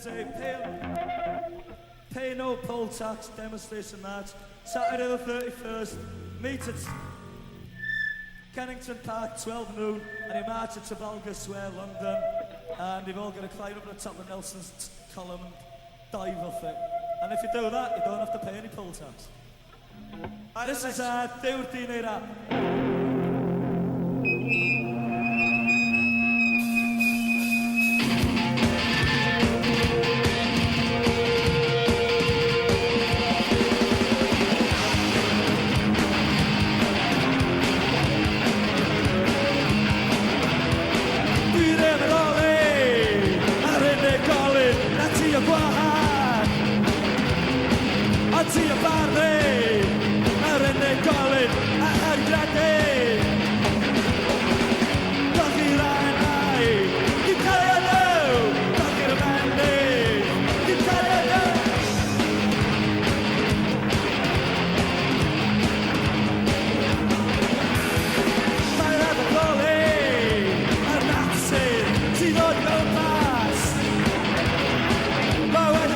There's a pay no poll tax demonstration march Saturday the 31st. Meet at Kennington Park, 12 noon, and you march at Trafalgar Square, London. And you've all got to climb up to the top of Nelson's column and dive off it. And if you do that, you don't have to pay any poll tax. This is Dew'r Dinera. Ti a parle, a rende colin, a argrade. Talking right now, Italiano, talking about me, Italiano. Parlato con lei, a Nazi, si non lo pass. Ma vuoi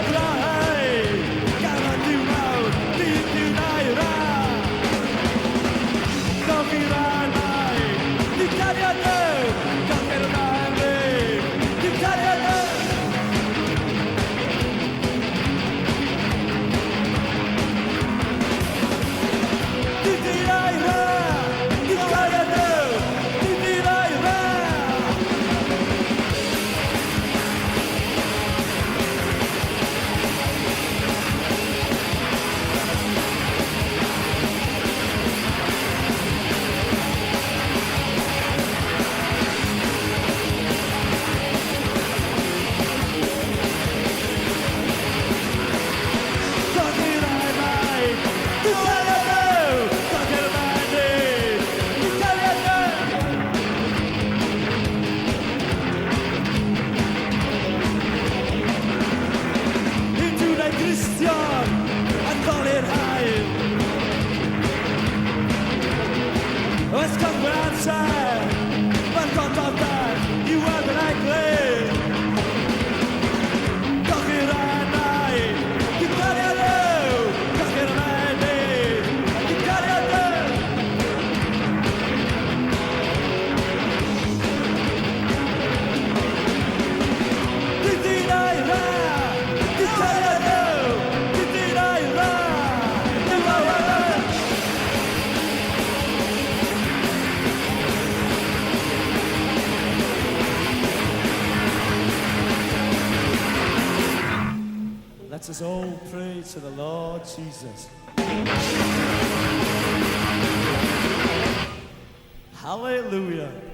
let us all pray to the Lord Jesus. Hallelujah.